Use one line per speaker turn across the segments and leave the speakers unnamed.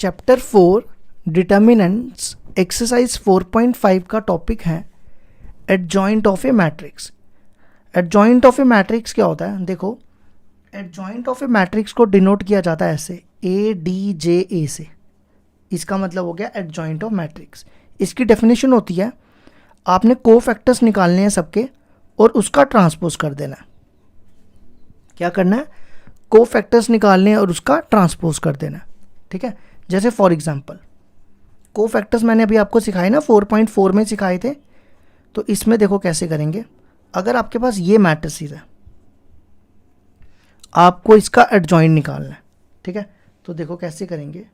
Chapter 4 determinants exercise 4.5 का topic है adjoint of a matrix. Adjoint of a matrix क्या होता है? देखो, एडजॉइंट ऑफ ए मैट्रिक्स को डिनोट किया जाता है ऐसे ए डी जे ए से। इसका मतलब हो गया एडजॉइंट ऑफ मैट्रिक्स। इसकी डेफिनेशन होती है आपने कोफैक्टर्स निकालने हैं सबके और उसका ट्रांसपोज कर देना है। क्या करना है? कोफैक्टर्स निकालने हैं और उसका ट्रांसपोज कर देना है। ठीक है, जैसे फॉर एग्जांपल कोफैक्टर्स मैंने अभी आपको सिखाए ना, 4.4 में सिखाए थे। तो इसमें देखो कैसे करेंगे। अगर आपके पास ये मैट्रिसेस है, आपको इसका एडजॉइंट निकालना है। ठीक है, तो देखो कैसे करेंगे।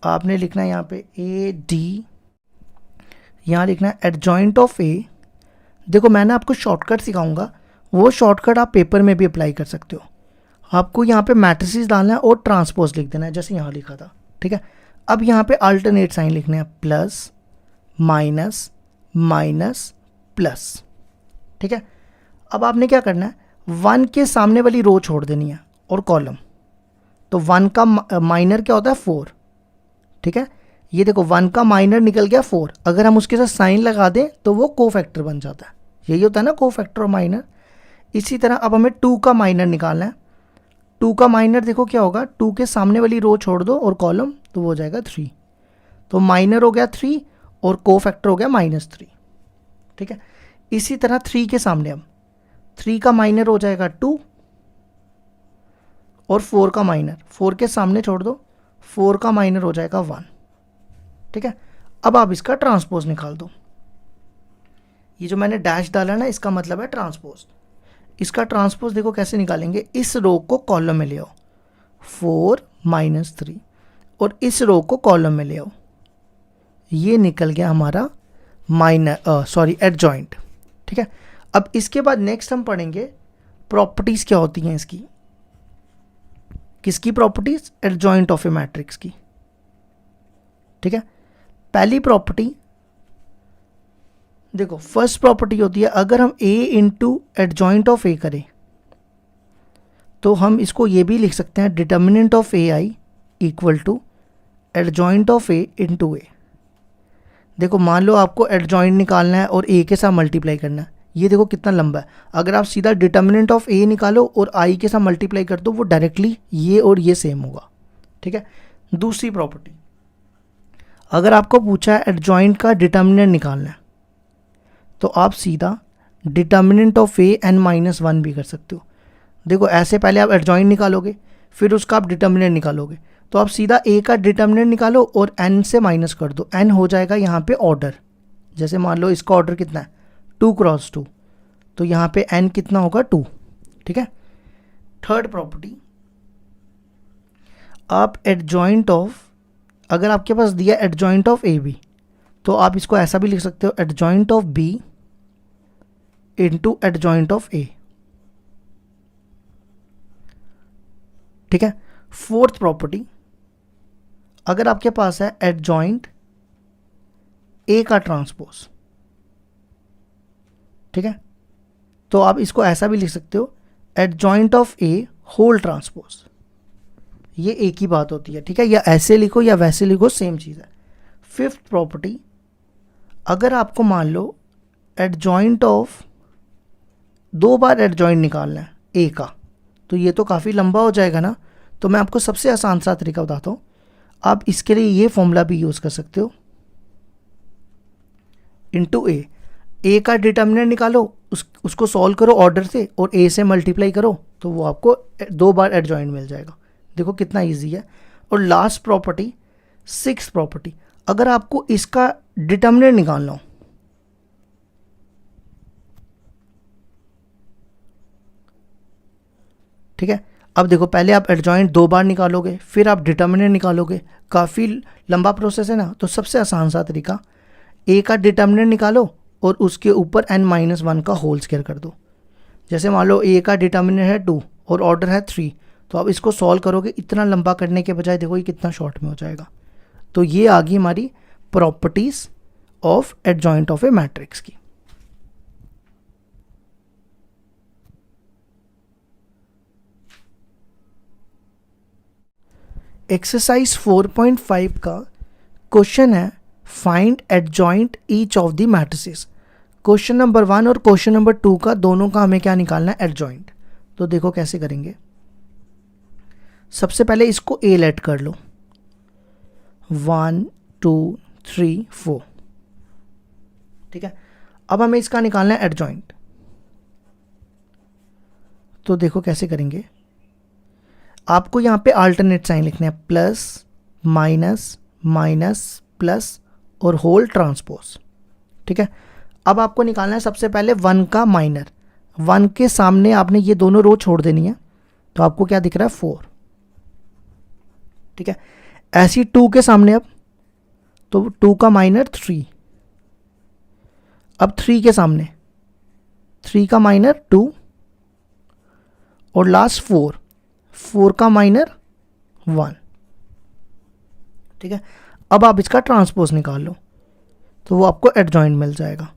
आपने लिखना है यहाँ पे ए डी, यहाँ लिखना है एडजॉइंट ऑफ ए। देखो मैंने आपको शॉर्टकट सिखाऊंगा, वो शॉर्टकट आप पेपर में भी अप्लाई कर सकते हो। आपको यहाँ पे मैट्रिसेस डालना है और ट्रांसपोज लिख देना है जैसे यहाँ लिखा था। ठीक है, अब यहाँ पे अल्टरनेट साइन लिखने हैं, प्लस माइनस माइनस प्लस। ठीक है, अब आपने क्या करना है, 1 के सामने वाली रो छोड़ देनी है और कॉलम। तो 1 का माइनर क्या होता है? 4। ठीक है, ये देखो 1 का माइनर निकल गया 4। अगर हम उसके साथ साइन लगा दें तो वो कोफैक्टर बन जाता है। यही होता है ना कोफैक्टर और माइनर। इसी तरह अब हमें 2 का माइनर निकालना है। 2 का माइनर देखो क्या होगा, 2 के सामने वाली रो छोड़ दो और कॉलम, तो वो हो जाएगा 3। तो माइनर हो गया 3 और कोफैक्टर हो गया -3। ठीक है, इसी तरह 3 के सामने अब 3 का माइनर हो जाएगा 2 और 4 का माइनर, 4 के सामने छोड़ दो, 4 का माइनर हो जाएगा 1। ठीक है, अब आप इसका ट्रांसपोज निकाल दो। ये जो मैंने डैश डाला ना, इसका मतलब है ट्रांसपोज। इसका ट्रांसपोज देखो कैसे निकालेंगे। इस रो को कॉलम में ले आओ, 4 - 3, और इस रो को कॉलम में ले आओ। ये निकल गया हमारा एडजॉइंट। ठीक है, अब इसके बाद नेक्स्ट हम पढ़ेंगे प्रॉपर्टीज क्या होती हैं इसकी। किसकी properties? Adjoint of a matrix की। ठीक है, पहली प्रॉपर्टी देखो, फर्स्ट प्रॉपर्टी होती है अगर हम a into adjoint of A करें तो हम इसको ये भी लिख सकते हैं, determinant of A I equal to adjoint of A into A. देखो मान लो आपको एडजॉइंट निकालना है और a के साथ मल्टीप्लाई करना है। ये देखो कितना लंबा है। अगर आप सीधा डिटर्मिनेंट ऑफ ए निकालो और i के साथ मल्टीप्लाई कर दो, वो डायरेक्टली ये और ये सेम होगा। ठीक है, दूसरी प्रॉपर्टी, अगर आपको पूछा है एडजॉइंट का डिटर्मिनेंट निकालना है तो आप सीधा डिटर्मिनेंट ऑफ ए n-1 भी कर सकते हो। देखो ऐसे पहले आप एडजॉइंट निकालोगे, फिर उसका आप डिटर्मिनेंट निकालोगे। तो आप सीधा a का डिटर्मिनेंट निकालो और n से माइनस कर दो। n हो जाएगा यहाँ पे ऑर्डर। जैसे मान लो इसका ऑर्डर कितना है, 2 × 2, तो यहाँ पे n कितना होगा? 2। ठीक है, थर्ड प्रॉपर्टी, आप एडजॉइंट ऑफ, अगर आपके पास दिया एडजॉइंट ऑफ ए बी, तो आप इसको ऐसा भी लिख सकते हो, adjoint of B into adjoint of A. ठीक है, फोर्थ प्रॉपर्टी, अगर आपके पास है एडजॉइंट ए का ट्रांसपोज, ठीक है, तो आप इसको ऐसा भी लिख सकते हो, adjoint of A whole transpose. ये एक ही बात होती है। ठीक है, या ऐसे लिखो या वैसे लिखो, सेम चीज़ है। फिफ्थ प्रॉपर्टी, अगर आपको मान लो एडजॉइंट ऑफ 2 बार एडजॉइंट निकालना है ए का, तो ये तो काफ़ी लंबा हो जाएगा ना। तो मैं आपको सबसे आसान सा तरीका बताता हूँ। आप इसके लिए ये फॉर्मूला भी यूज़ कर सकते हो, इंटू ए का डिटर्मिनेंट निकालो, उसको सॉल्व करो ऑर्डर से और ए से मल्टीप्लाई करो, तो वो आपको 2 बार एडजॉइंट मिल जाएगा। देखो कितना ईजी है। और लास्ट प्रॉपर्टी, सिक्स्थ प्रॉपर्टी, अगर आपको इसका डिटर्मिनेंट निकालना हो, ठीक है, अब देखो पहले आप एडजॉइंट 2 बार निकालोगे, फिर आप डिटर्मिनेंट निकालोगे, काफ़ी लंबा प्रोसेस है ना। तो सबसे आसान सा तरीका, ए का डिटर्मिनेंट निकालो और उसके ऊपर n-1 का होल स्क्वायर कर दो। जैसे मान लो ए का डिटर्मिनेंट है 2 और ऑर्डर है 3, तो आप इसको सॉल्व करोगे, इतना लंबा करने के बजाय देखो ये कितना शॉर्ट में हो जाएगा। तो ये आ गई हमारी properties of adjoint of a matrix की। एक्सरसाइज 4.5 का क्वेश्चन है find adjoint each of the matrices. Question number 1 और क्वेश्चन नंबर 2 का दोनों का हमें क्या निकालना है, एडजॉइंट। तो देखो कैसे करेंगे। सबसे पहले इसको ए लेट कर लो, 1 2 3 4, ठीक है। अब हमें इसका निकालना है एडजॉइंट। तो देखो कैसे करेंगे। आपको यहाँ पे अल्टरनेट साइन लिखने हैं, प्लस माइनस माइनस प्लस और होल ट्रांसपोज, ठीक है। अब आपको निकालना है सबसे पहले 1 का माइनर। 1 के सामने आपने ये दोनों रो छोड़ देनी है, तो आपको क्या दिख रहा है 4, ठीक है। ऐसी 2 के सामने अब, तो 2 का माइनर 3। अब 3 के सामने 3 का माइनर 2 और लास्ट 4 का माइनर 1, ठीक है। अब आप इसका ट्रांसपोज निकाल लो, तो वो आपको एडजॉइंट मिल जाएगा।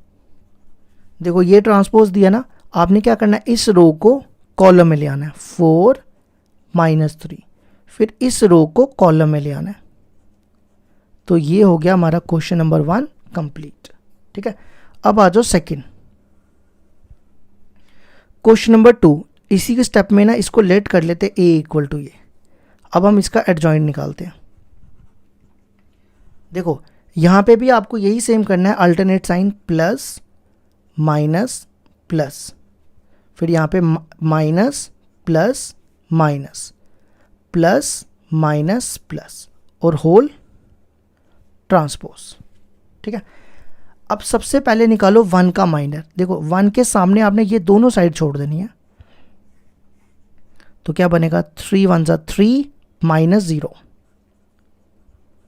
देखो ये ट्रांसपोज दिया ना, आपने क्या करना है, इस रो को कॉलम में ले आना है, 4 -3, फिर इस रो को कॉलम में ले आना है। तो ये हो गया हमारा क्वेश्चन नंबर 1 कंप्लीट, ठीक है। अब आ जाओ सेकंड क्वेश्चन नंबर 2। इसी के स्टेप में ना इसको लेट कर लेते a इक्वल टू ये। अब हम इसका एडजॉइंट निकालते हैं। देखो यहाँ पे भी आपको यही सेम करना है, alternate sign, plus minus plus, फिर यहाँ पे minus plus minus plus minus plus और होल ट्रांसपोज, ठीक है। अब सबसे पहले निकालो 1 का माइनर। देखो 1 के सामने आपने ये दोनों साइड छोड़ देनी है, तो क्या बनेगा, 3 1 = 3 -0,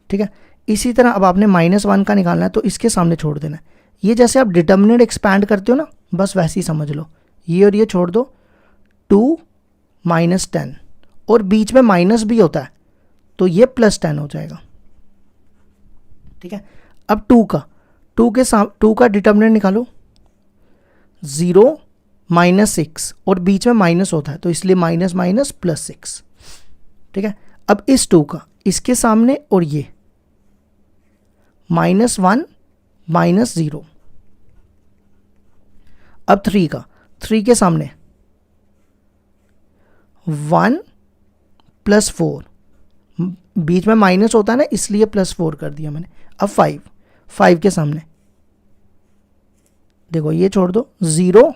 ठीक है। इसी तरह अब आपने -1 का निकालना है, तो इसके सामने छोड़ देना है। ये जैसे आप डिटर्मिनेंट एक्सपैंड करते हो ना, बस वैसे ही समझ लो। ये और ये छोड़ दो, 2 -10, और बीच में माइनस भी होता है, तो ये +10 हो जाएगा, ठीक है। अब 2 का डिटर्मिनेंट निकालो, 0 -6, और बीच में माइनस होता है, तो इसलिए माइनस माइनस +6, ठीक है। अब इस 2 का इसके सामने, और ये -1 -0। अब 3 के सामने 1 + 4, बीच में माइनस होता है ना, इसलिए +4 कर दिया मैंने। अब 5 के सामने देखो ये छोड़ दो, 0,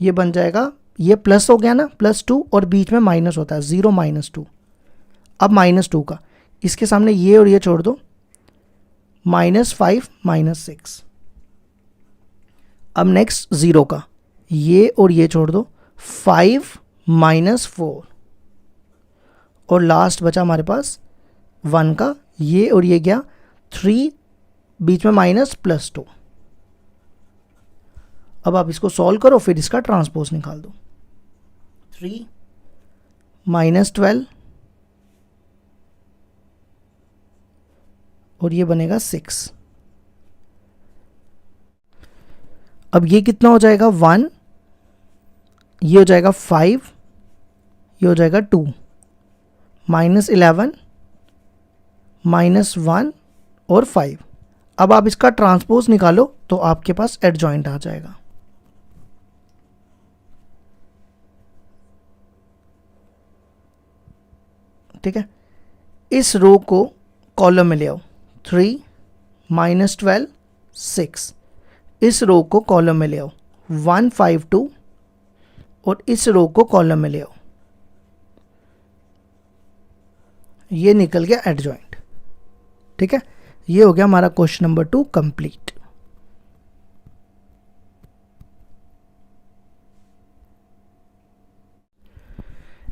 ये बन जाएगा, ये प्लस हो गया ना, +2, और बीच में माइनस होता है, 0 -2। अब -2 का इसके सामने ये और ये छोड़ दो, -5 -6। अब नेक्स्ट 0 का ये और ये छोड़ दो, 5 -4, और लास्ट बचा हमारे पास 1 का, ये और ये गया, 3, बीच में माइनस +2। अब आप इसको सॉल्व करो, फिर इसका ट्रांसपोज निकाल दो, 3 -12, और ये बनेगा 6। अब ये कितना हो जाएगा, 1, ये हो जाएगा 5, ये हो जाएगा 2, -11 -1 और 5। अब आप इसका ट्रांसपोज निकालो, तो आपके पास एडजॉइंट आ जाएगा, ठीक है। इस रो को कॉलम में ले आओ, 3 -12 6, इस रो को कॉलम में ले आओ, 1 5 2, और इस रो को कॉलम में ले आओ। ये निकल गया एडजॉइंट, ठीक है। ये हो गया हमारा question number 2 complete.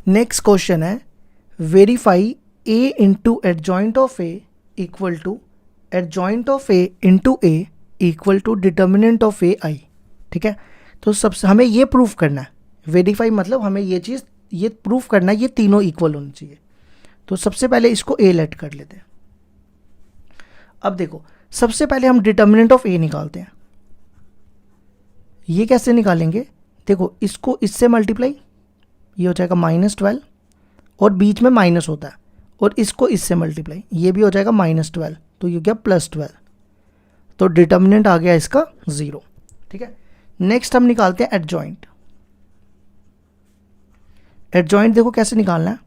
Next question है, verify a into adjoint of a equal to adjoint of a into a equal to determinant of a i, ठीक है। तो सबसे हमें ये प्रूफ करना है, वेरीफाई मतलब हमें ये चीज़ ये प्रूफ करना है, ये तीनों इक्वल होनी चाहिए। तो सबसे पहले इसको a लेट कर लेते हैं। अब देखो सबसे पहले हम डिटर्मिनेंट ऑफ a निकालते हैं। ये कैसे निकालेंगे, देखो इसको इससे मल्टीप्लाई, ये हो जाएगा -12, और बीच में माइनस होता है, और इसको इससे मल्टीप्लाई, ये भी हो जाएगा -12, तो ये क्या +12, तो डिटर्मिनेंट आ गया इसका 0। ठीक है, नेक्स्ट हम निकालते हैं एडजॉइंट। एडजॉइंट देखो कैसे निकालना है,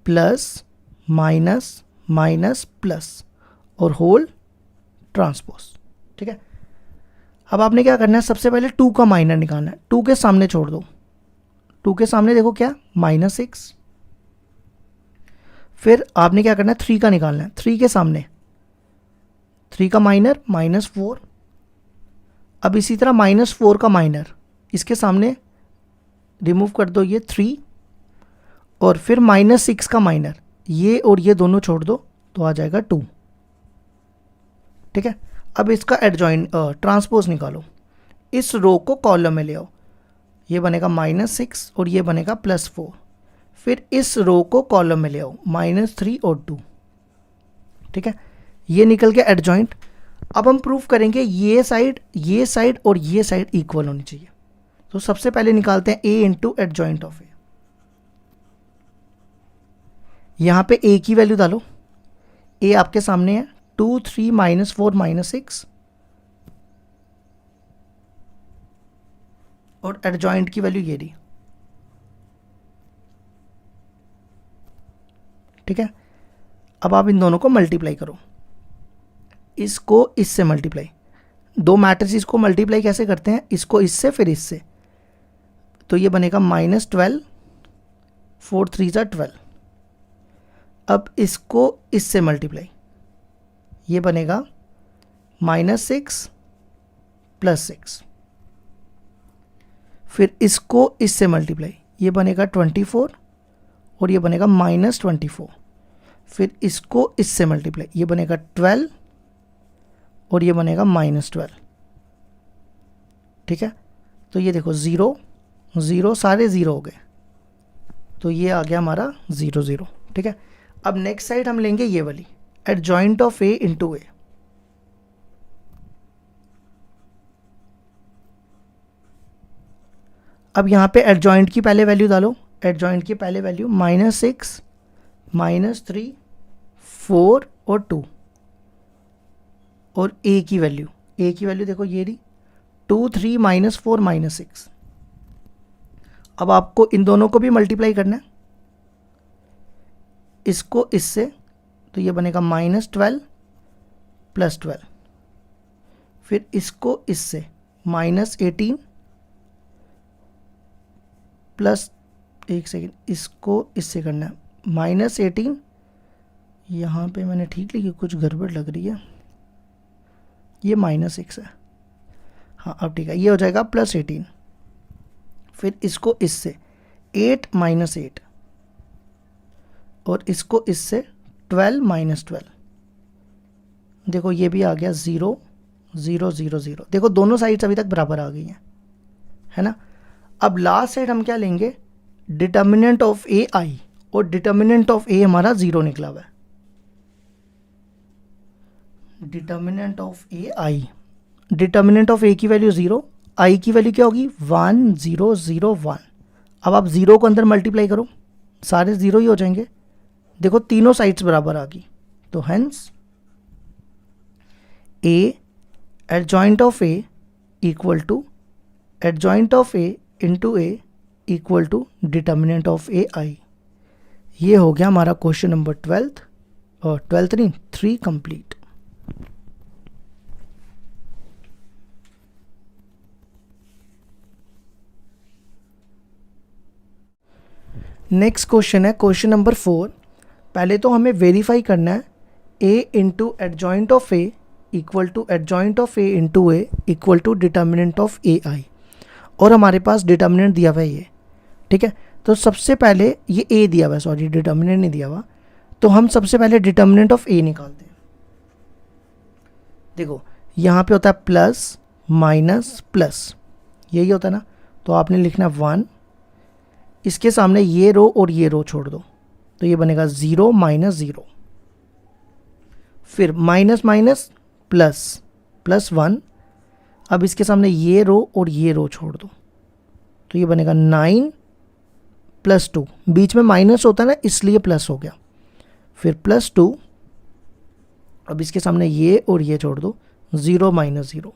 प्लस माइनस माइनस प्लस और होल ट्रांसपोज। ठीक है, अब आपने क्या करना है, सबसे पहले 2 का माइनर निकालना है, 2 के सामने छोड़ दो, 2 के सामने देखो क्या -6, फिर आपने क्या करना है 3 का निकालना है, 3 के सामने 3 का माइनर -4, अब इसी तरह -4 का माइनर इसके सामने रिमूव कर दो ये 3, और फिर -6 का माइनर ये और ये दोनों छोड़ दो तो आ जाएगा 2। ठीक है, अब इसका एडजॉइंट ट्रांसपोज निकालो, इस रो को कॉलम में ले आओ, ये बनेगा -6 और ये बनेगा +4, फिर इस रो को कॉलम में ले आओ -3 और 2। ठीक है, ये निकल के एडजॉइंट। अब हम प्रूफ करेंगे ये साइड और ये साइड इक्वल होनी चाहिए, तो सबसे पहले निकालते हैं a इंटू एडजॉइंट ऑफ ए। यहां पे a की वैल्यू डालो, a आपके सामने है 2 3 -4 -6, और एडजॉइंट की वैल्यू ये रही। ठीक है, अब आप इन दोनों को मल्टीप्लाई करो, इसको इससे मल्टीप्लाई, 2 मैट्रिसेस को मल्टीप्लाई कैसे करते हैं, इसको इससे फिर इससे, तो ये बनेगा -12, 4 3 12। अब इसको इससे मल्टीप्लाई, ये बनेगा -6 +6, फिर इसको इससे मल्टीप्लाई, ये बनेगा 24 और ये बनेगा -24, फिर इसको इससे मल्टीप्लाई, ये बनेगा 12 और ये बनेगा -12। ठीक है, तो ये देखो 0 0 सारे 0 हो गए, तो ये आ गया हमारा 0 0। ठीक है, अब नेक्स्ट साइड हम लेंगे ये वाली, एडजॉइंट ऑफ a इंटू ए। अब यहाँ पे एडजॉइंट की पहले वैल्यू डालो, एडजॉइंट की पहले वैल्यू -6 -3 4 और 2, और a की वैल्यू देखो ये रही 2 3 -4 -6। अब आपको इन दोनों को भी मल्टीप्लाई करना है, इसको इससे, तो ये बनेगा -12 +12, फिर इसको इससे -18 प्लस, एक सेकेंड, इसको इससे करना है -18, यहाँ पे मैंने ठीक लिखी, कुछ गड़बड़ लग रही है, ये -6 है, हाँ अब ठीक है, ये हो जाएगा +18, फिर इसको इससे 8 -8, और इसको इससे 12 -12, देखो ये भी आ गया 0 0 0 0। देखो दोनों साइड्स अभी तक बराबर आ गई हैं, है ना। अब लास्ट साइड हम क्या लेंगे, डिटर्मिनेंट ऑफ ए आई, और डिटर्मिनेंट ऑफ ए हमारा 0 निकला हुआ है, determinant of A I, determinant of A की वैल्यू 0, आई की वैल्यू क्या होगी 1 0 0 1। अब आप 0 को अंदर मल्टीप्लाई करो, सारे 0 ही हो जाएंगे, देखो तीनों साइड्स बराबर आ गई, तो hence A adjoint of A equal to adjoint of A into A equal to determinant of A I. ये हो गया हमारा क्वेश्चन नंबर 12th, और 12th नहीं 3 कंप्लीट। नेक्स्ट क्वेश्चन है क्वेश्चन नंबर 4। पहले तो हमें वेरीफाई करना है a into adjoint of A equal to adjoint of A into A equal to determinant of A I, और हमारे पास डिटर्मिनेंट दिया हुआ है ये। ठीक है, तो सबसे पहले ये a दिया हुआ है, सॉरी डिटर्मिनेंट नहीं दिया हुआ, तो हम सबसे पहले डिटर्मिनेंट ऑफ a निकालते हैं। देखो यहाँ पे होता है प्लस माइनस प्लस, यही होता है ना, तो आपने लिखना 1, इसके सामने ये रो और ये रो छोड़ दो, तो ये बनेगा 0 -0, फिर माइनस माइनस प्लस +1, अब इसके सामने ये रो और ये रो छोड़ दो, तो ये बनेगा 9 +2, बीच में माइनस होता है ना इसलिए प्लस हो गया, फिर +2, अब इसके सामने ये और ये छोड़ दो, 0 - 0,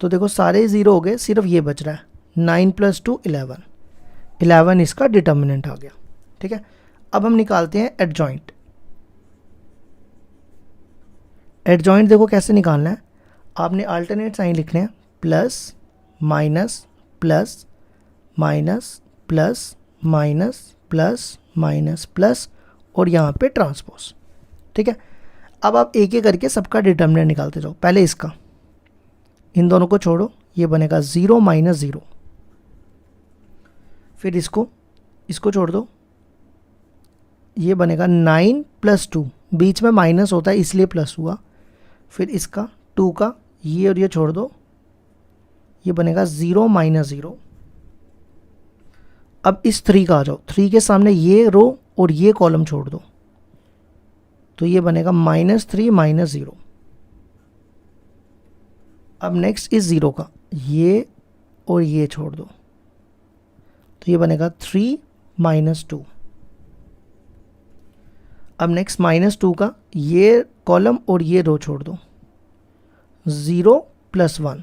तो देखो सारे 0 हो गए, सिर्फ ये बच रहा है, 9 + 2 11, 11 इसका डिटर्मिनेंट आ गया। ठीक है, अब हम निकालते हैं एडजॉइंट। एडजॉइंट देखो कैसे निकालना है, आपने अल्टरनेट साइन लिखने हैं, plus minus plus minus plus minus plus minus plus और यहाँ पे ट्रांसपोज। ठीक है, अब आप एक एक करके सबका डिटर्मिनेंट निकालते जाओ। पहले इसका, इन दोनों को छोड़ो, ये बनेगा 0 - 0, फिर इसको छोड़ दो, ये बनेगा 9 + 2, बीच में माइनस होता है इसलिए प्लस हुआ, फिर इसका 2 का ये और ये छोड़ दो, ये बनेगा 0 - 0। अब इस 3 का आ जाओ, 3 के सामने ये रो और ये कॉलम छोड़ दो, तो ये बनेगा -3 - 0। अब नेक्स्ट इस 0 का ये और ये छोड़ दो, तो ये बनेगा 3 - 2। अब नेक्स्ट -2 का ये कॉलम और ये रो छोड़ दो, 0 + 1।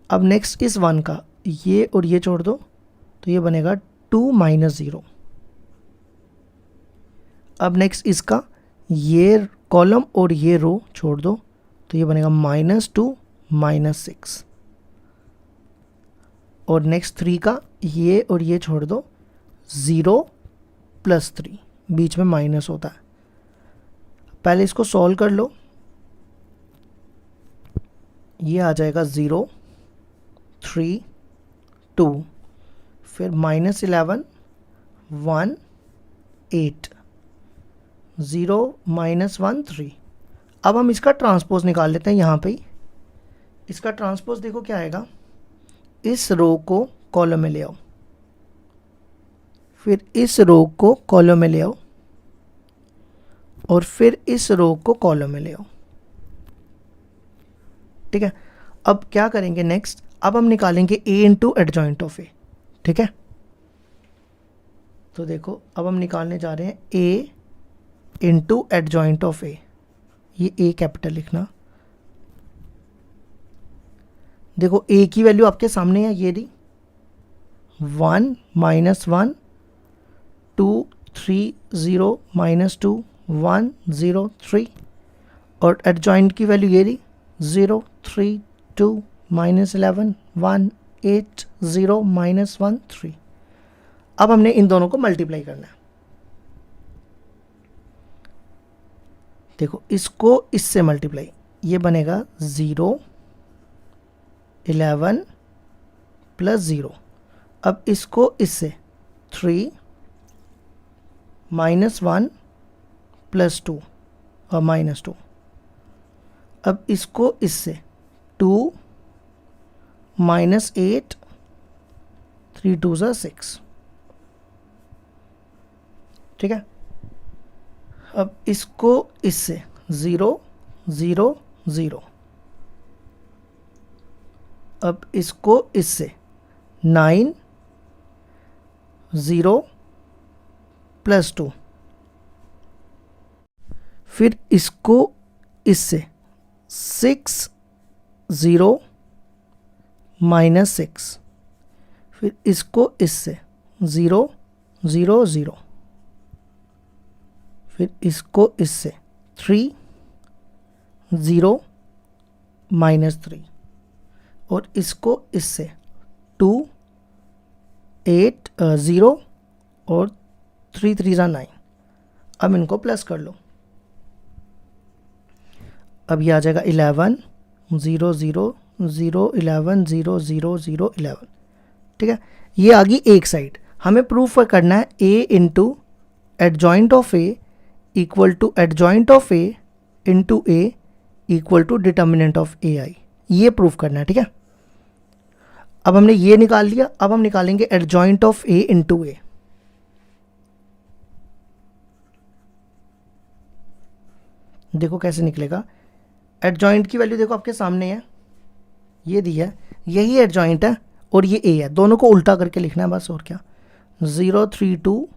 अब नेक्स्ट इस 1 का ये और ये छोड़ दो, तो ये बनेगा 2 - 0। अब नेक्स्ट इसका ये कॉलम और ये रो छोड़ दो, तो ये बनेगा -2 - 6। और नेक्स्ट 3 का ये और ये छोड़ दो, 0 + 3, बीच में माइनस होता है। पहले इसको सॉल्व कर लो, ये आ जाएगा 0 3 2, फिर -11 1 8, 0 - 1 3। अब हम इसका ट्रांसपोज निकाल लेते हैं यहाँ पे ही। इसका ट्रांसपोज देखो क्या आएगा, इस रो को कॉलम में ले आओ, फिर इस रो को कॉलम में ले आओ और फिर इस रो को कॉलम में ले आओ। ठीक है, अब क्या करेंगे नेक्स्ट, अब हम निकालेंगे A into adjoint of A। ठीक है, तो देखो अब हम निकालने जा रहे हैं A into adjoint of A। ये A कैपिटल लिखना, देखो A की वैल्यू आपके सामने है, ये दी 1 - 1 2 3 0 -2 1 0 3, और एडजॉइंट की वैल्यू ये दी 0 3 2 -11 1 8 0 -1 3। अब हमने इन दोनों को मल्टीप्लाई करना है। देखो इसको इससे मल्टीप्लाई, ये बनेगा 0 11 + 0। अब इसको इससे 3 -1 + 2 और -2। अब इसको इससे 2 -8 3 2 6। ठीक है, अब इसको इससे 0 0 0। अब इसको इससे 9 0 + 2, फिर इसको इससे 6 0 -6, फिर इसको इससे 0 0 0, फिर इसको इससे 3 0 -3, और इसको इससे 2 8 0 और 3 3 9। अब इनको प्लस कर लो, अब ये आ जाएगा 11 0 0 0 11 0 0 0 11। ठीक है, ये आ गई एक साइड। हमें प्रूफ करना है A into adjoint of A equal to adjoint of A into A equal to determinant of AI। ये प्रूफ करना है। ठीक है, अब हमने ये निकाल लिया, अब हम निकालेंगे adjoint of A into A। देखो कैसे निकलेगा, एडजॉइंट की वैल्यू देखो आपके सामने है, ये दी है, यही एडजॉइंट है और ये A है, दोनों को उल्टा करके लिखना है बस, और क्या। 0 3 2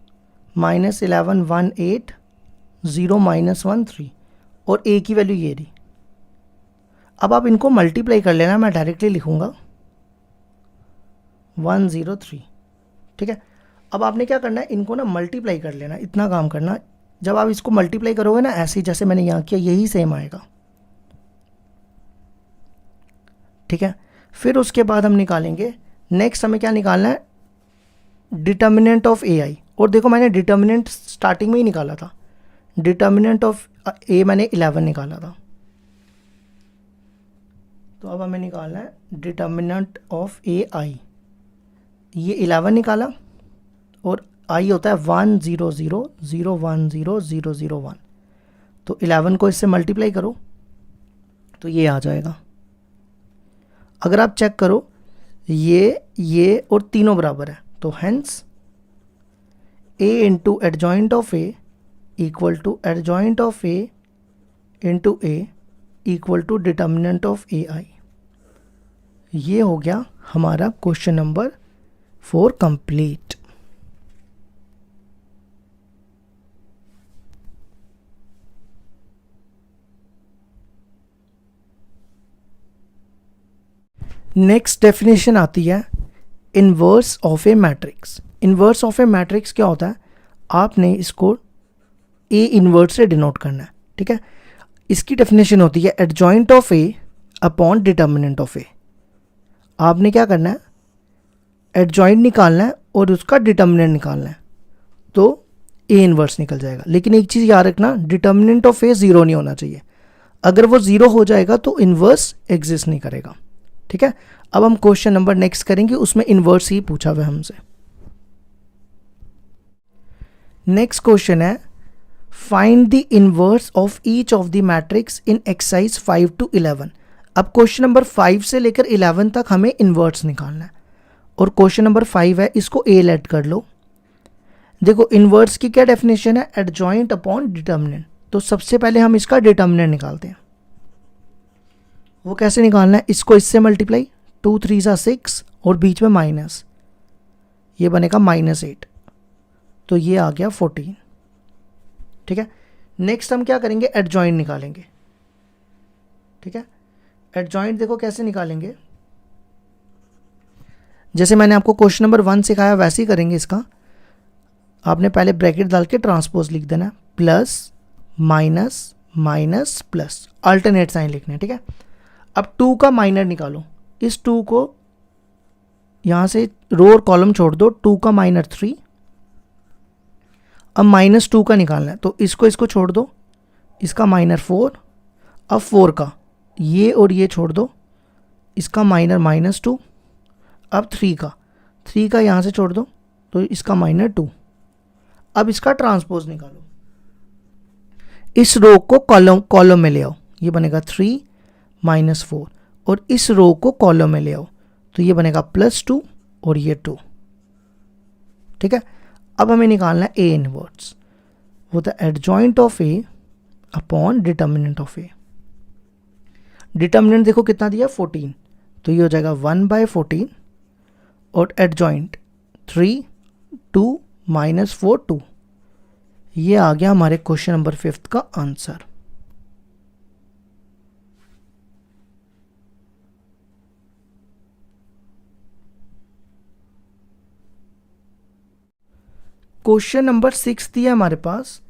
-11 1 8 0 -1 3 और a की वैल्यू ये रही। अब आप इनको मल्टीप्लाई कर लेना, मैं डायरेक्टली लिखूंगा 103। ठीक है, अब आपने क्या करना है, इनको ना मल्टीप्लाई कर लेना, इतना काम करना। जब आप इसको मल्टीप्लाई करोगे ना ऐसे ही जैसे मैंने यहाँ किया, यही सेम आएगा। ठीक है, फिर उसके बाद हम निकालेंगे, नेक्स्ट हमें क्या निकालना है, डिटर्मिनेंट ऑफ ए आई। और देखो मैंने डिटर्मिनेंट स्टार्टिंग में ही निकाला था, डिटर्मिनेंट ऑफ ए मैंने 11 निकाला था। तो अब हमें निकालना है डिटर्मिनेंट ऑफ ए आई, ये 11 निकाला और आई होता है 1 0 0 0 1 0 0 0 1। तो 11 को इससे मल्टीप्लाई करो तो ये आ जाएगा। अगर आप चेक करो ये और तीनों बराबर है, तो hence a into adjoint of a equal to adjoint of a into a equal to determinant of A I. ये हो गया हमारा question number 4 complete. Next definition आती है inverse of a matrix. Inverse of a matrix क्या होता है, आपने इसको ए इन्वर्स से डिनोट करना है। ठीक है, इसकी डेफिनेशन होती है adjoint of A upon determinant of A. आपने क्या करना है, एडजॉइंट निकालना है और उसका डिटर्मिनेंट निकालना है, तो ए इन्वर्स निकल जाएगा। लेकिन एक चीज़ याद रखना, डिटर्मिनेंट ऑफ ए ज़ीरो नहीं होना चाहिए। अगर वो ज़ीरो हो जाएगा तो इन्वर्स एग्जिस्ट नहीं करेगा। ठीक है, अब हम क्वेश्चन नंबर नेक्स्ट करेंगे, उसमें इन्वर्स ही पूछा हुआ है हमसे। नेक्स्ट क्वेश्चन है find the inverse of each of the matrix in exercise 5 to 11। अब क्वेश्चन नंबर 5 से लेकर 11 तक हमें इन्वर्स निकालना है और क्वेश्चन नंबर 5 है, इसको ए लेट कर लो। देखो इन्वर्स की क्या डेफिनेशन है, एडजॉइंट अपॉन डिटर्मिनेंट। तो सबसे पहले हम इसका डिटर्मिनेंट निकालते हैं। वो कैसे निकालना है, इसको इससे मल्टीप्लाई, 2 3 6 और बीच में माइनस, ये बनेगा -8, तो ये आ गया 14। ठीक है, नेक्स्ट हम क्या करेंगे, एडजॉइंट निकालेंगे। ठीक है, एडजॉइंट देखो कैसे निकालेंगे, जैसे मैंने आपको क्वेश्चन नंबर 1 सिखाया वैसे ही करेंगे। इसका आपने पहले ब्रैकेट डाल के ट्रांसपोज लिख देना, plus minus minus plus, alternate sign लिखना है। ठीक है, अब 2 का माइनर निकालो, इस 2 को यहाँ से रो और कॉलम छोड़ दो, 2 का माइनर 3। अब -2 का निकालना है, तो इसको छोड़ दो, इसका माइनर 4। अब 4 का ये और ये छोड़ दो, इसका माइनर -2। अब 3 का यहाँ से छोड़ दो, तो इसका माइनर 2। अब इसका ट्रांसपोज निकालो, इस रो को कॉलम में ले आओ, ये बनेगा 3 -4, और इस रो को कॉलम में ले आओ, तो ये बनेगा +2 और ये 2। ठीक है, अब हमें निकालना है ए इनवर्स, वो था adjoint of A upon determinant of A. Determinant देखो कितना दिया, 14, तो ये हो जाएगा 1/14 और एडजॉइंट 3 2 -4 2। ये आ गया हमारे क्वेश्चन नंबर 5 का आंसर। क्वेश्चन नंबर 6 दिया हमारे पास,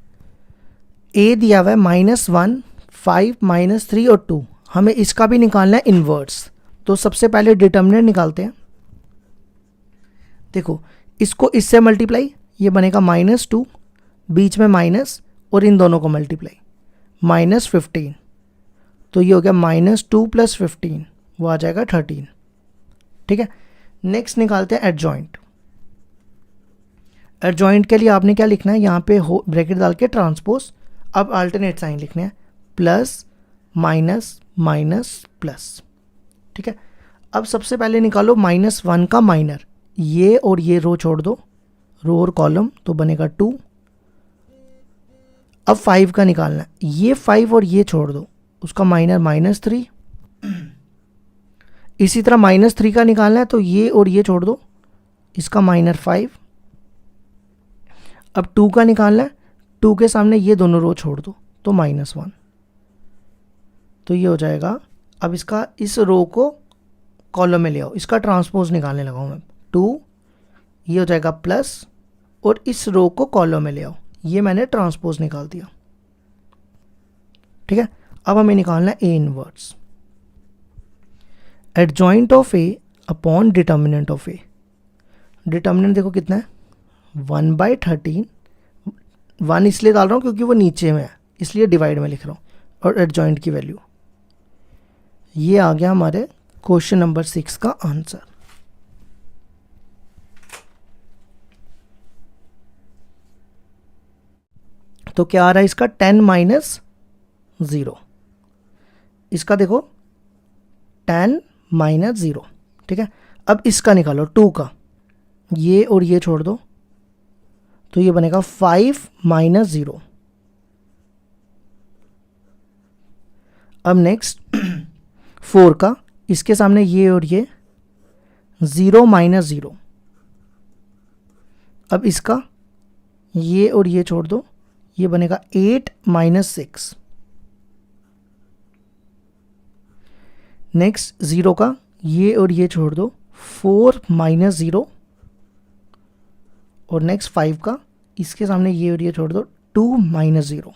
ए दिया हुआ है -1 5 -3 और 2। हमें इसका भी निकालना है इन्वर्स, तो सबसे पहले डिटर्मिनेंट निकालते हैं। देखो इसको इससे मल्टीप्लाई, ये बनेगा -2, बीच में माइनस और इन दोनों को मल्टीप्लाई, -15, तो ये हो गया -2 + 15, वो आ जाएगा 13। ठीक है, नेक्स्ट निकालते हैं एडजॉइंट। एडजॉइंट के लिए आपने क्या लिखना है, यहाँ पे हो ब्रैकेट डाल के ट्रांसपोज, अब अल्टरनेट साइन लिखने हैं, प्लस माइनस माइनस प्लस। ठीक है, अब सबसे पहले निकालो -1 का माइनर, ये और ये रो छोड़ दो, रो और कॉलम, तो बनेगा 2। अब 5 का निकालना है, ये 5 और ये छोड़ दो, उसका माइनर -3। इसी तरह -3 का निकालना है, तो ये और ये छोड़ दो, इसका माइनर 5। अब 2 का निकालना है, 2 के सामने ये दोनों रो छोड़ दो तो -1, तो ये हो जाएगा। अब इसका इस रो को कॉलम में ले आओ, इसका ट्रांसपोज निकालने लगा हूँ मैं। 2 ये हो जाएगा प्लस, और इस रो को कॉलम में ले आओ, ये मैंने ट्रांसपोज निकाल दिया। ठीक है, अब हमें निकालना है A inverse. Adjoint of A upon determinant of A. Determinant देखो कितना है, 1/13। 1 इसलिए डाल रहा हूँ क्योंकि वो नीचे में है, इसलिए डिवाइड में लिख रहा हूँ, और एडजॉइंट की वैल्यू। ये आ गया हमारे क्वेश्चन नंबर 6 का आंसर। तो क्या आ रहा है इसका, 10 - 0। इसका देखो 10 - 0। ठीक है, अब इसका निकालो 2 का, ये और ये छोड़ दो तो ये बनेगा 5 - 0। अब नेक्स्ट 4 का, इसके सामने ये और ये 0 - 0। अब इसका ये और ये छोड़ दो, ये बनेगा 8 - 6। नेक्स्ट 0 का, ये और ये छोड़ दो, 4 - 0। और नेक्स्ट 5 का, इसके सामने ये और ये छोड़ दो, 2 - 0।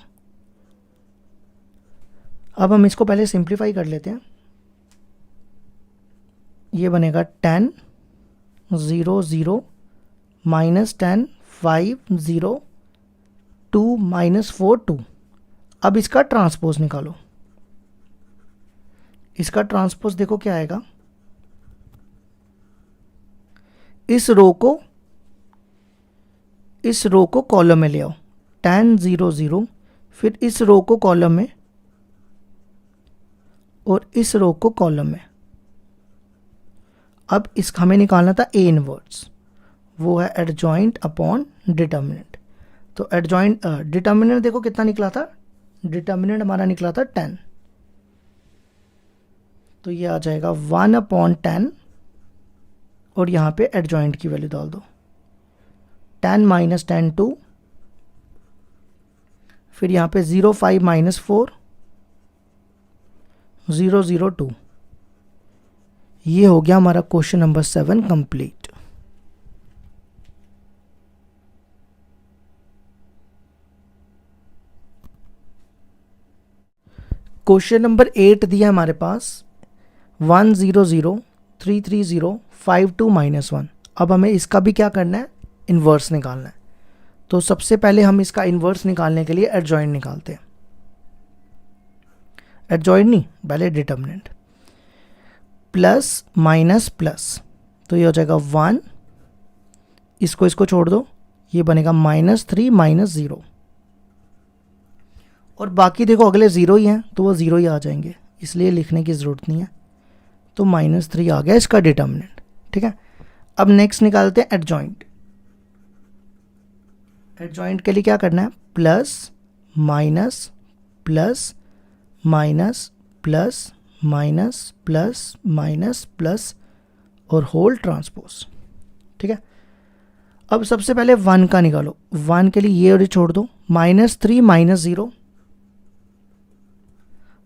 अब हम इसको पहले सिंप्लीफाई कर लेते हैं। ये बनेगा 10 0 0 -10 5 0 2 -4 2। अब इसका ट्रांसपोज निकालो। इसका ट्रांसपोज देखो क्या आएगा, इस रो को कॉलम में ले आओ, 10 0 0, फिर इस रो को कॉलम में और इस रो को कॉलम में। अब इसका हमें निकालना था ए इनवर्स, वो है एडजॉइंट अपॉन डिटर्मिनेंट। तो एडजॉइंट डिटर्मिनेंट देखो कितना निकला था, डिटर्मिनेंट हमारा निकला था 10, तो ये आ जाएगा 1/10, और यहाँ पे एडजॉइंट की वैल्यू डाल दो, 10 - 10 2, फिर यहाँ पे 0 5 - 4 0 0 2। ये हो गया हमारा question number 7 complete. Question number 8 दिया हमारे पास 1 0 0 3 3 0 5 2 -1। अब हमें इसका भी क्या करना है, इन्वर्स निकालना है। तो सबसे पहले हम इसका इन्वर्स निकालने के लिए एडजॉइंट निकालते हैं। एडजॉइंट नहीं, पहले डिटर्मिनेंट। प्लस माइनस प्लस, तो ये हो जाएगा 1, इसको छोड़ दो, ये बनेगा -3 - 0। और बाकी देखो अगले 0 ही हैं तो वो 0 ही आ जाएंगे, इसलिए लिखने की ज़रूरत नहीं है। तो -3 आ गया इसका डिटर्मिनेंट। ठीक है, अब नेक्स्ट निकालते हैं एडजॉइंट। एडजॉइंट के लिए क्या करना है, plus minus plus minus plus minus plus minus plus और होल ट्रांसपोज। ठीक है, अब सबसे पहले 1 का निकालो। 1 के लिए ये और ये छोड़ दो, -3 - 0।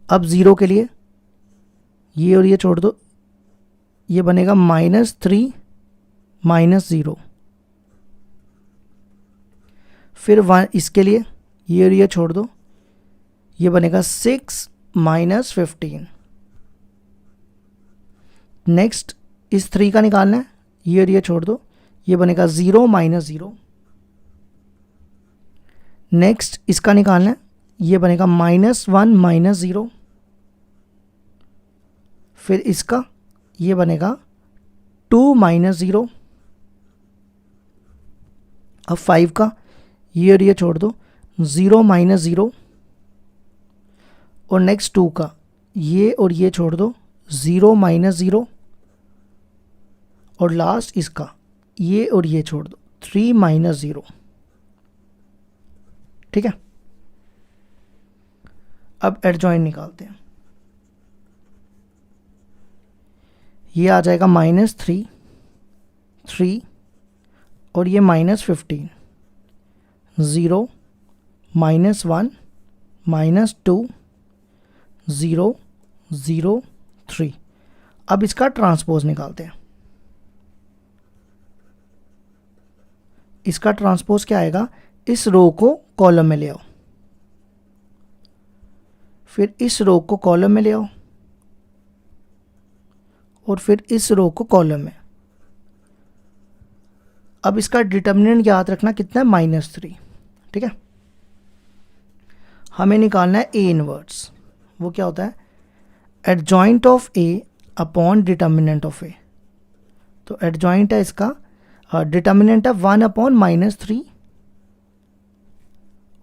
अब 0 के लिए ये और ये छोड़ दो, ये बनेगा -3 - 0। फिर 1 इसके लिए ये और ये छोड़ दो, ये बनेगा 6 - 15। नेक्स्ट इस 3 का निकालना है, ये और ये छोड़ दो, ये बनेगा 0 - 0। नेक्स्ट इसका निकालना है, ये बनेगा -1 - 0। फिर इसका ये बनेगा 2 - 0। अब 5 का ये और ये छोड़ दो, 0 - 0। और नेक्स्ट 2 का ये और ये छोड़ दो, 0 - 0। और लास्ट इसका ये और ये छोड़ दो, 3 - 0। ठीक है, अब एडजॉइंट निकालते हैं। ये आ जाएगा -3 3 और ये -15, 0, -1, -2, 0, 0, 3। अब इसका ट्रांसपोज निकालते हैं। इसका ट्रांसपोज क्या आएगा, इस रो को कॉलम में ले आओ, फिर इस रो को कॉलम में ले आओ, और फिर इस रो को कॉलम में। अब इसका डिटर्मिनेंट याद रखना कितना है, -3। ठीक है, हमें निकालना है ए इनवर्स। वो क्या होता है, adjoint of A upon determinant of A. तो एडजॉइंट है इसका, डिटर्मिनेंट है 1/-3,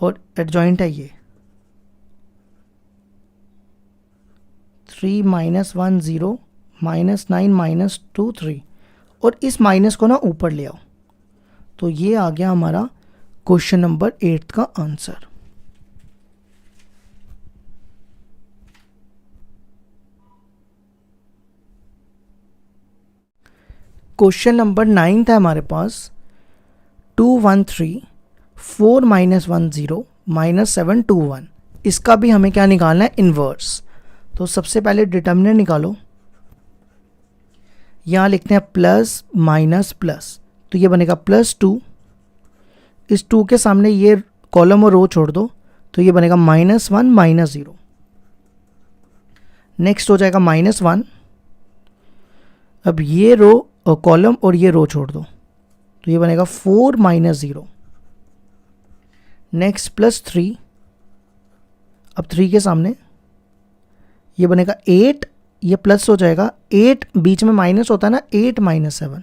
और एडजॉइंट है ये 3 -1 0 -9 -2 3, और इस माइनस को ना ऊपर ले आओ। तो ये आ गया हमारा क्वेश्चन नंबर 8 का आंसर। क्वेश्चन नंबर 9 था हमारे पास, 213 4 -1 0 -7 2 1। इसका भी हमें क्या निकालना है, इन्वर्स। तो सबसे पहले डिटर्मिनेंट निकालो। यहाँ लिखते हैं प्लस माइनस प्लस, तो ये बनेगा +2। इस 2 के सामने ये कॉलम और रो छोड़ दो, तो ये बनेगा -1 -0। नेक्स्ट हो जाएगा -1। अब ये रो और कॉलम और ये रो छोड़ दो, तो ये बनेगा 4 -0। नेक्स्ट +3। अब 3 के सामने ये बनेगा 8, ये प्लस हो जाएगा, 8 बीच में माइनस होता है ना, 8 -7,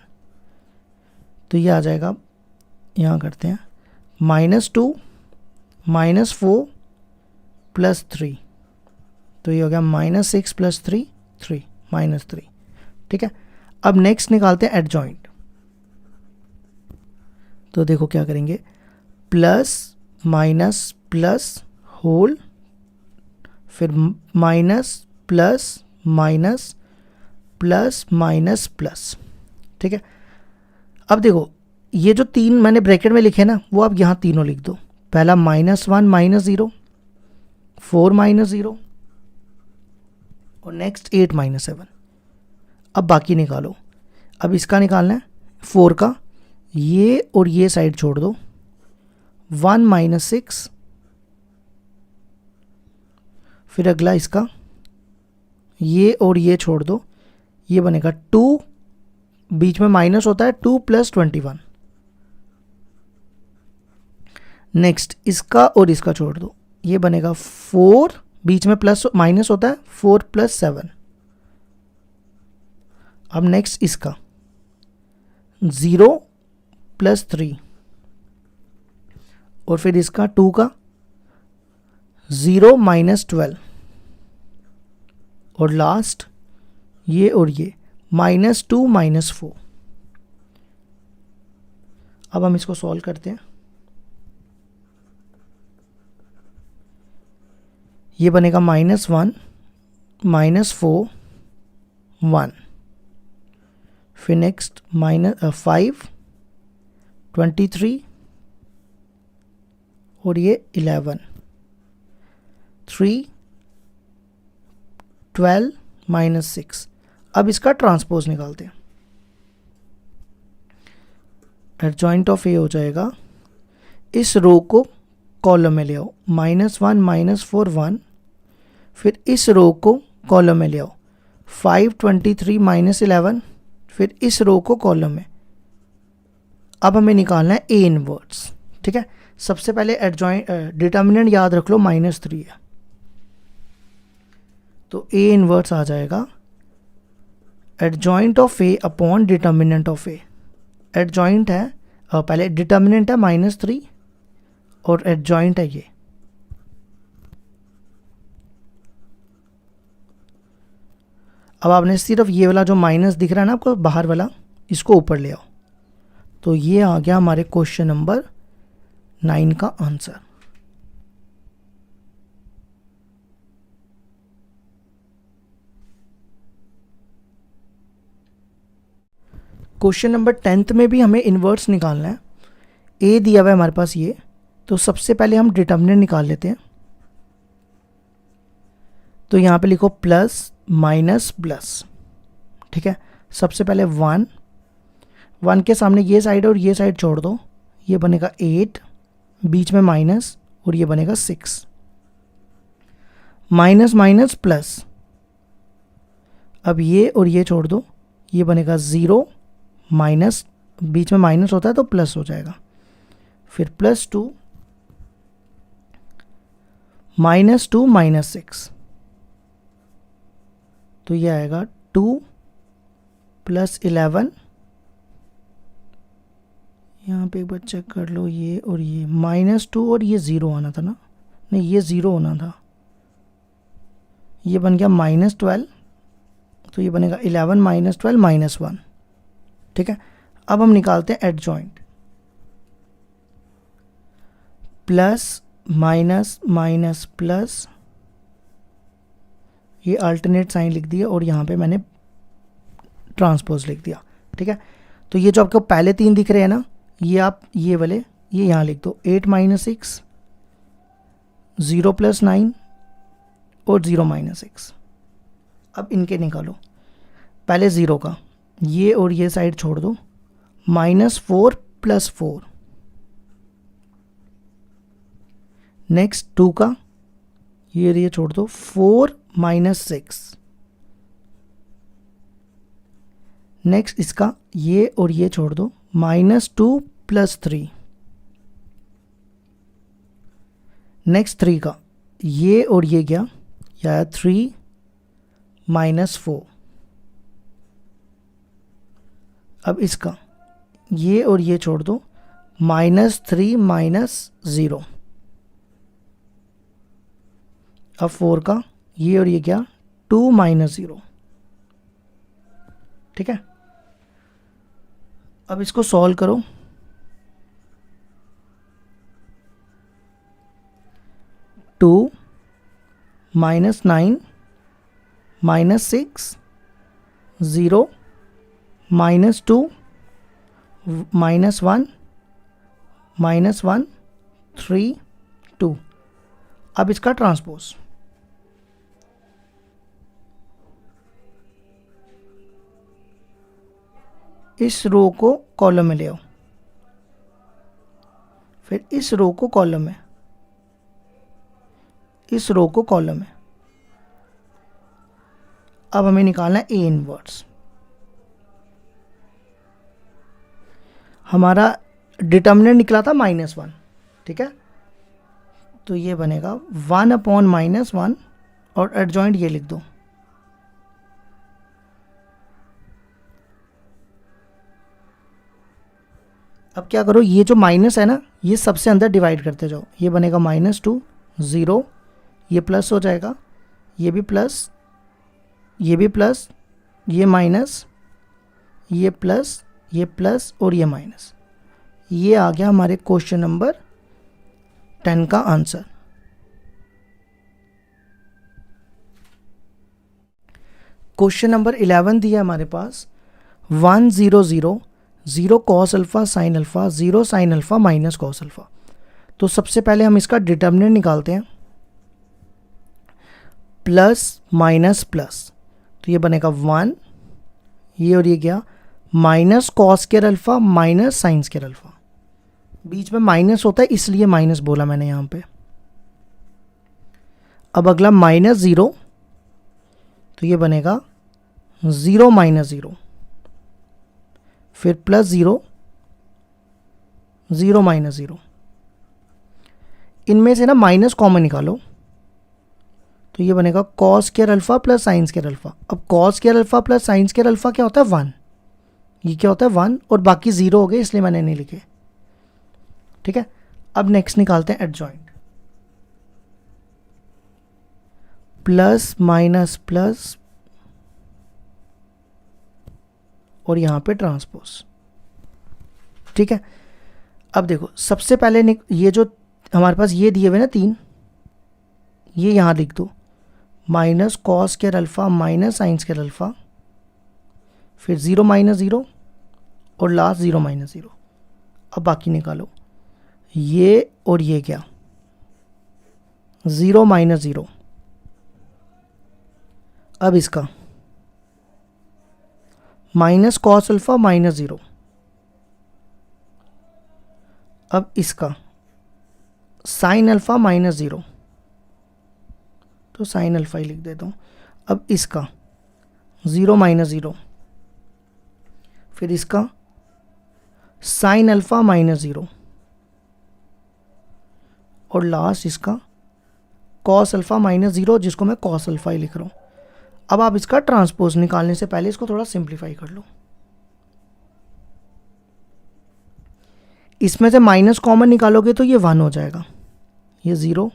तो ये आ जाएगा, यहाँ करते हैं -2 -4 +3, तो ये हो गया -6 +3 3 -3। ठीक है, अब नेक्स्ट निकालते हैं एडजॉइंट। तो देखो क्या करेंगे, प्लस माइनस प्लस होल, फिर minus plus minus plus minus plus. ठीक है, अब देखो ये जो 3 मैंने ब्रैकेट में लिखे ना, वो आप यहाँ तीनों लिख दो। पहला -1 -0, 4 -0, और नेक्स्ट 8 -7। अब बाकी निकालो। अब इसका निकालना है 4 का, ये और ये साइड छोड़ दो, 1 -6, फिर अगला इसका, ये और ये छोड़ दो, ये बनेगा 2, बीच में माइनस होता है, 2 + 21। नेक्स्ट इसका और इसका छोड़ दो, ये बनेगा 4, बीच में प्लस माइनस होता है, 4 + 7। अब नेक्स्ट इसका 0 + 3, और फिर इसका 2 का 0 -12, और लास्ट ये और ये -2 -4। अब हम इसको सॉल्व करते हैं। ये बनेगा -1 -4 1, फिर नेक्स्ट -5 23, और ये 11 3 12 -6। अब इसका ट्रांसपोज निकालते हैं। एडजॉइंट ऑफ ए हो जाएगा, इस रो को कॉलम में ले आओ, -1 -4 1, फिर इस रो को कॉलम में ले आओ, 5 23 -11, फिर इस रो को कॉलम में। अब हमें निकालना है ए इनवर्स। ठीक है, सबसे पहले एडजॉइंट डिटर्मिनेंट याद रख लो, -3 है, तो ए इनवर्स आ जाएगा adjoint of A upon determinant of A. Adjoint है, पहले डिटर्मिनेंट है -3, और एडजॉइंट है ये। अब आपने सिर्फ ये वाला जो माइनस दिख रहा है ना आपको बाहर वाला, इसको ऊपर ले आओ, तो ये आ गया हमारे क्वेश्चन नंबर 9 का आंसर। क्वेश्चन नंबर 10th में भी हमें इन्वर्स निकालना है। ए दिया हुआ है हमारे पास ये, तो सबसे पहले हम डिटर्मिनेंट निकाल लेते हैं। तो यहाँ पे लिखो प्लस माइनस प्लस, ठीक है। सबसे पहले 1 1 के सामने ये साइड और ये साइड छोड़ दो, ये बनेगा 8, बीच में माइनस और ये बनेगा 6। माइनस माइनस प्लस, अब ये और ये छोड़ दो, ये बनेगा 0, माइनस बीच में माइनस होता है तो प्लस हो जाएगा। फिर +2 -2 -6, तो ये आएगा 2 + 11। यहाँ पे एक बार चेक कर लो, ये और ये -2 और ये 0 आना था ना, नहीं ये 0 होना था, ये बन गया -12, तो ये बनेगा 11 - 12 -1, ठीक है। अब हम निकालते हैं adjoint. Plus minus minus plus, ये अल्टरनेट साइन लिख दिया और यहाँ पे मैंने ट्रांसपोज लिख दिया, ठीक है। तो ये जो आपको पहले 3 दिख रहे हैं ना, ये आप ये वाले ये यहाँ लिख दो, 8 - 6, 0 + 9 और 0 - 6। अब इनके निकालो, पहले 0 का, ये और ये साइड छोड़ दो, -4 + 4। नेक्स्ट 2 का, ये और ये छोड़ दो, 4 - 6। नेक्स्ट इसका, ये और ये छोड़ दो, -2 + 3। नेक्स्ट 3 का, ये और ये गया, या 3 - 4। अब इसका, ये और ये छोड़ दो, -3 - 0। अब 4 का, ये और ये क्या, 2 - 0, ठीक है। अब इसको सॉल्व करो। -2 - 9 - 6, 0 -2 -1 -1 3 2। अब इसका ट्रांसपोज, इस रो को कॉलम में ले आओ, फिर इस रो को कॉलम में, इस रो को कॉलम में। अब हमें निकालना है ए इनवर्स। हमारा डिटर्मिनेंट निकला था -1, ठीक है। तो ये बनेगा 1/-1 और एडजॉइंट ये लिख दो। अब क्या करो, ये जो माइनस है ना, ये सबसे अंदर डिवाइड करते जाओ, ये बनेगा -2 0, ये प्लस हो जाएगा, ये भी प्लस, ये भी प्लस, ये माइनस, ये प्लस, ये प्लस और ये माइनस। ये आ गया हमारे क्वेश्चन नंबर 10 का आंसर। क्वेश्चन नंबर 11 दिया हमारे पास, 1 0 0 0 cos alpha sin alpha 0 sin alpha minus cos alpha. तो सबसे पहले हम इसका डिटर्मिनेंट निकालते हैं, प्लस माइनस प्लस, तो ये बनेगा 1, ये और ये गया, -cos² alpha minus sin² alpha. बीच में माइनस होता है इसलिए माइनस बोला मैंने यहाँ पे। अब अगला -0, तो ये बनेगा 0 - 0, फिर +0 0 - 0। इनमें से ना माइनस कॉमन निकालो, तो ये बनेगा cos² alpha plus sin² alpha. अब cos² alpha plus sin² alpha क्या होता है, 1। ये क्या होता है, 1, और बाकी 0 हो गए इसलिए मैंने नहीं लिखे, ठीक है। अब नेक्स्ट निकालते हैं एडजॉइंट। प्लस माइनस प्लस और यहाँ पे ट्रांसपोज, ठीक है। अब देखो सबसे पहले ये जो हमारे पास ये दिए हुए ना 3, ये यहाँ लिख दो, -cos² alpha minus sin² alpha, फिर 0 - 0 और लास्ट 0 - 0। अब बाकी निकालो, ये और ये क्या, 0 माइनस 0। अब इसका माइनस कॉस अल्फा माइनस 0। अब इसका साइन अल्फा माइनस 0, तो साइन अल्फा ही लिख देता हूँ। अब इसका 0 माइनस 0, फिर इसका साइन अल्फा माइनस 0, और लास्ट इसका कॉस अल्फा माइनस 0, जिसको मैं कॉस अल्फा ही लिख रहा हूँ। अब आप इसका ट्रांसपोज निकालने से पहले इसको थोड़ा सिंप्लीफाई कर लो। इसमें से माइनस कॉमन निकालोगे तो ये 1 हो जाएगा, ये 0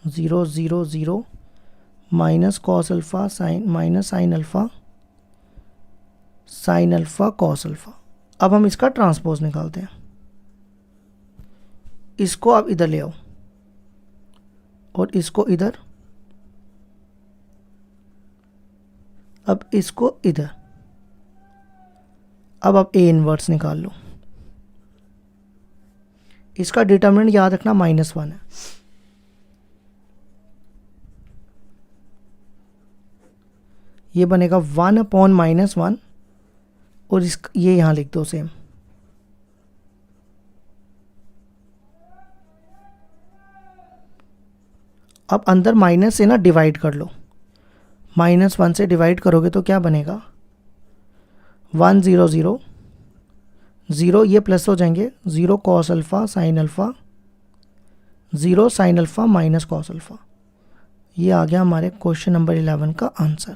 0 0 0 minus cos alpha sign minus sine alpha cos alpha. अब हम इसका ट्रांसपोज निकालते हैं। इसको आप इधर ले आओ और इसको इधर, अब इसको इधर। अब आप ए इनवर्स निकाल लो। इसका डिटर्मिनेंट याद रखना -1 है। ये बनेगा 1/-1 और ये यहां लिख दो सेम। अब अंदर माइनस से ना डिवाइड कर लो, -1 से डिवाइड करोगे तो क्या बनेगा 1 0 0 0, ये प्लस हो जाएंगे 0 cos alpha sine alpha 0 sine alpha minus cos alpha. ये आ गया हमारे क्वेश्चन नंबर 11 का आंसर।